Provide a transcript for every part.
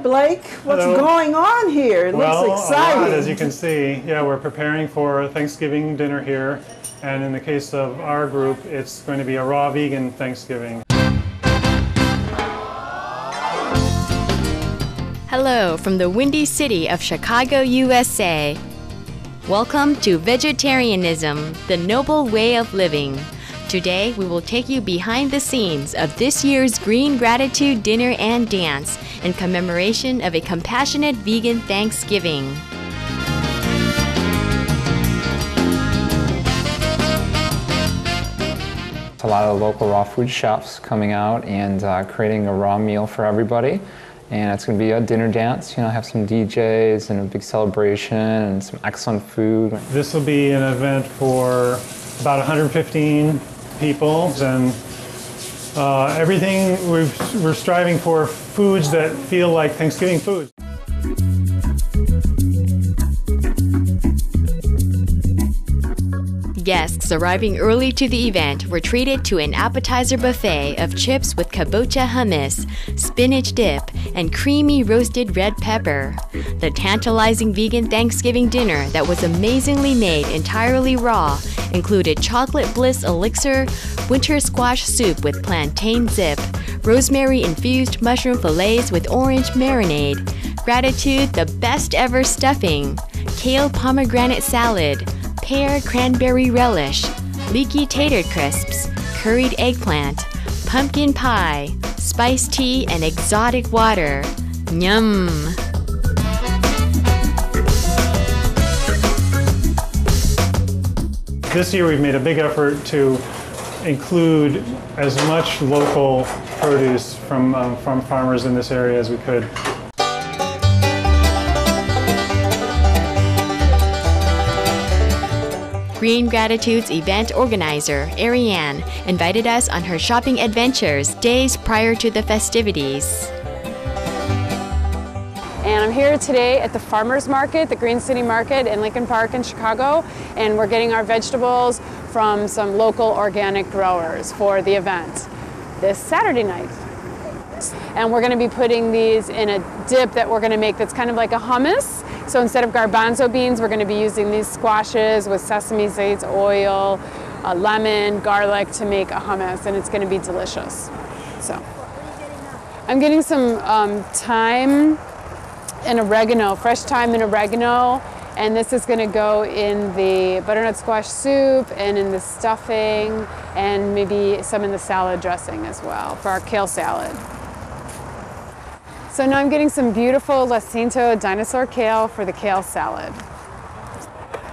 Blake. What's Hello. going on here? It looks exciting. A lot, as you can see. Yeah, we're preparing for Thanksgiving dinner here. And in the case of our group, it's going to be a raw vegan Thanksgiving. Hello from the windy city of Chicago, USA. Welcome to Vegetarianism, the noble way of living. Today, we will take you behind the scenes of this year's Green Gratitude Dinner and Dance in commemoration of a compassionate vegan Thanksgiving. A lot of local raw food chefs coming out and creating a raw meal for everybody. And it's going to be a dinner dance, you know, have some DJs and a big celebration and some excellent food. This will be an event for about 115 people, and everything we're striving for foods that feel like Thanksgiving foods. Guests arriving early to the event were treated to an appetizer buffet of chips with kabocha hummus, spinach dip, and creamy roasted red pepper. The tantalizing vegan Thanksgiving dinner that was amazingly made entirely raw included chocolate bliss elixir, winter squash soup with plantain zip, rosemary-infused mushroom fillets with orange marinade, gratitude the best ever stuffing, kale pomegranate salad, pear cranberry relish, leaky tater crisps, curried eggplant, pumpkin pie, spiced tea, and exotic water. Yum! This year we've made a big effort to include as much local produce from farmers in this area as we could. Green Gratitude's event organizer, Ariane, invited us on her shopping adventures days prior to the festivities. And I'm here today at the Farmers Market, the Green City Market in Lincoln Park in Chicago, and we're getting our vegetables from some local organic growers for the event this Saturday night. And we're going to be putting these in a dip that we're going to make that's kind of like a hummus. So instead of garbanzo beans, we're going to be using these squashes with sesame seeds, oil, lemon, garlic to make a hummus, and it's going to be delicious. So I'm getting some thyme and oregano, fresh thyme and oregano, and this is going to go in the butternut squash soup and in the stuffing and maybe some in the salad dressing as well for our kale salad. So now I'm getting some beautiful Jacinto dinosaur kale for the kale salad.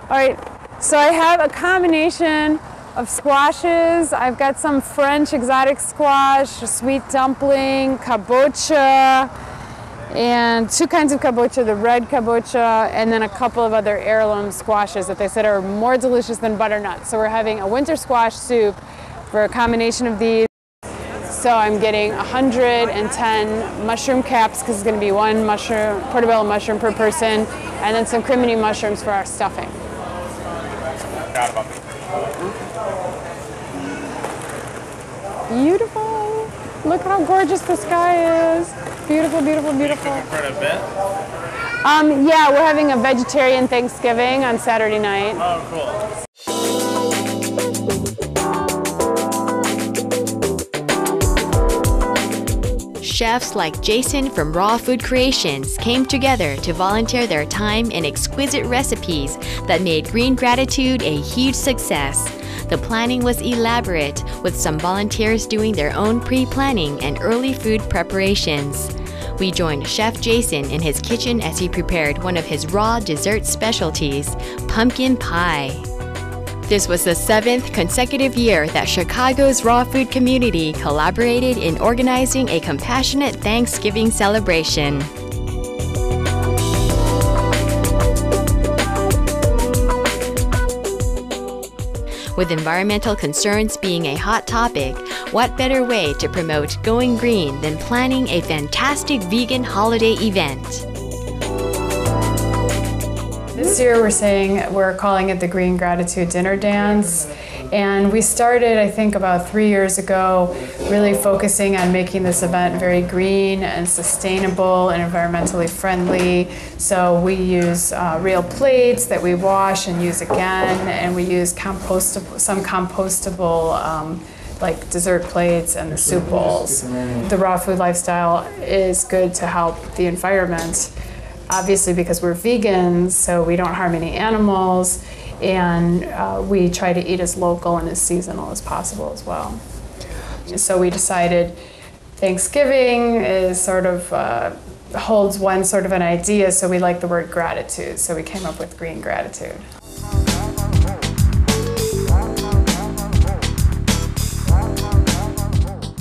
All right, so I have a combination of squashes. I've got some French exotic squash, sweet dumpling, kabocha, and two kinds of kabocha, the red kabocha, and then a couple of other heirloom squashes that they said are more delicious than butternut. So we're having a winter squash soup for a combination of these. So I'm getting 110 mushroom caps because it's going to be one mushroom, portobello mushroom per person, and then some crimini mushrooms for our stuffing. Beautiful. Look how gorgeous the sky is. Beautiful, beautiful, beautiful. For an event? Yeah, we're having a vegetarian Thanksgiving on Saturday night. Oh, cool. Chefs like Jason from Raw Food Creations came together to volunteer their time in exquisite recipes that made Green Gratitude a huge success. The planning was elaborate, with some volunteers doing their own pre-planning and early food preparations. We joined Chef Jason in his kitchen as he prepared one of his raw dessert specialties, pumpkin pie. This was the 7th consecutive year that Chicago's raw food community collaborated in organizing a compassionate Thanksgiving celebration. With environmental concerns being a hot topic, what better way to promote going green than planning a fantastic vegan holiday event? This year we're calling it the Green Gratitude Dinner Dance, And we started, I think, about 3 years ago, really focusing on making this event very green and sustainable and environmentally friendly. So we use real plates that we wash and use again, and we use some compostable like dessert plates and the soup bowls. The raw food lifestyle is good to help the environment, obviously because we're vegans, so we don't harm any animals, and we try to eat as local and as seasonal as possible as well. So we decided Thanksgiving is sort of holds one sort of an idea, so we like the word gratitude, so we came up with green gratitude.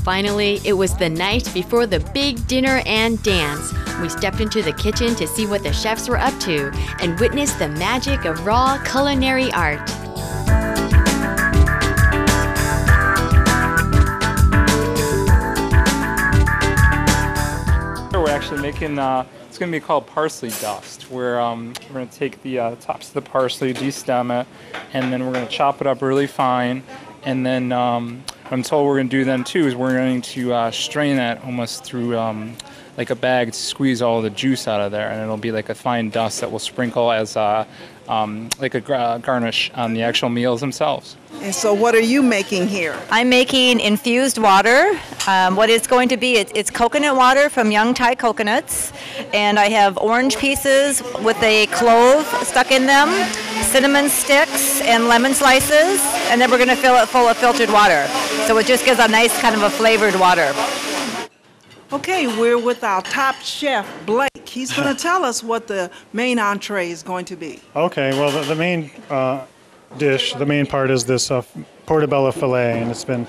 Finally, it was the night before the big dinner and dance. We stepped into the kitchen to see what the chefs were up to and witnessed the magic of raw culinary art. We're actually making, it's going to be called parsley dust, where we're going to take the tops of the parsley, destem it, and then we're going to chop it up really fine, and then what I'm told we're going to do then too is we're going to strain that almost through like a bag to squeeze all the juice out of there, and it'll be like a fine dust that we'll sprinkle as like a garnish on the actual meals themselves. And so what are you making here? I'm making infused water. What it's going to be, it's coconut water from young Thai coconuts, and I have orange pieces with a clove stuck in them, cinnamon sticks, and lemon slices, and then we're going to fill it full of filtered water. So it just gives a nice kind of a flavored water. Okay, we're with our top chef, Blake. He's going to tell us what the main entree is going to be. Okay, well, the main dish, the main part is this portobello fillet, and it's been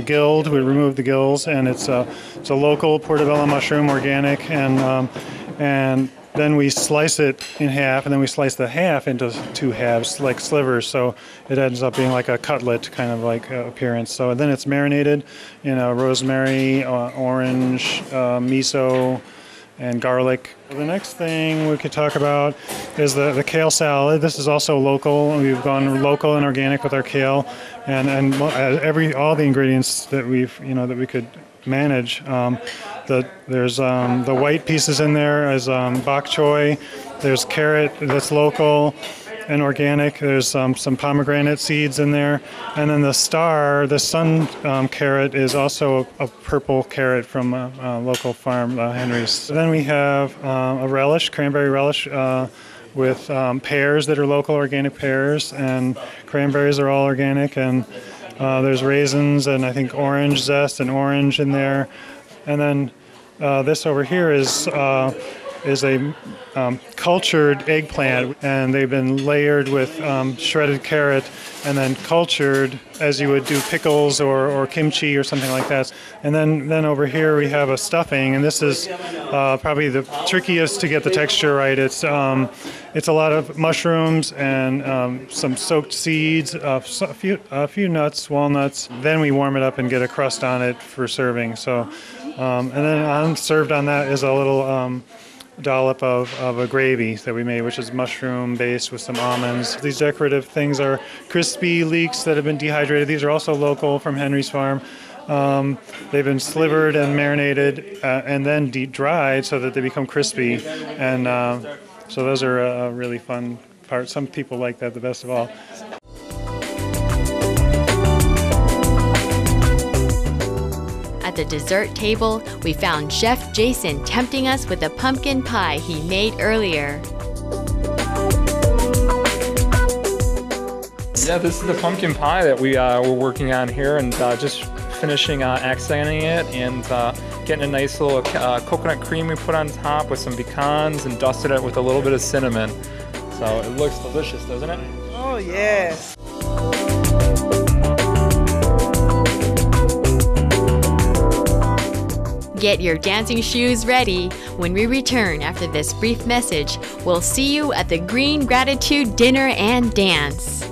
gilled. We removed the gills, and it's a local portobello mushroom, organic, and then we slice it in half, and then we slice the half into 2 halves, like slivers, so it ends up being like a cutlet kind of like appearance. So then it's marinated in rosemary, orange, miso, and garlic. The next thing we could talk about is the kale salad. This is also local. We've gone local and organic with our kale, and all the ingredients that we could manage. There's the white pieces in there is bok choy. There's carrot that's local and organic. There's some pomegranate seeds in there, and then the sun carrot is also a purple carrot from a local farm, Henry's. Then we have a relish, cranberry relish, with pears that are local organic pears, and cranberries are all organic, and there's raisins and I think orange zest and orange in there. And then this over here is a cultured eggplant, and they've been layered with shredded carrot and then cultured as you would do pickles or kimchi or something like that. And then over here we have a stuffing, and this is probably the trickiest to get the texture right. It's a lot of mushrooms and some soaked seeds, a few nuts, walnuts. Then we warm it up and get a crust on it for serving. So, and then served on that is a little dollop of a gravy that we made, which is mushroom based with some almonds. These decorative things are crispy leeks that have been dehydrated. These are also local from Henry's farm. They've been slivered and marinated and then deep dried so that they become crispy. And so those are a really fun part. Some people like that the best of all. At the dessert table, we found Chef Jason tempting us with a pumpkin pie he made earlier. Yeah, this is the pumpkin pie that we're working on here, and just finishing accenting it and getting a nice little coconut cream we put on top with some pecans and dusted it with a little bit of cinnamon. So it looks delicious, doesn't it? Oh, yes. Get your dancing shoes ready. When we return after this brief message, we'll see you at the Green Gratitude Dinner and Dance.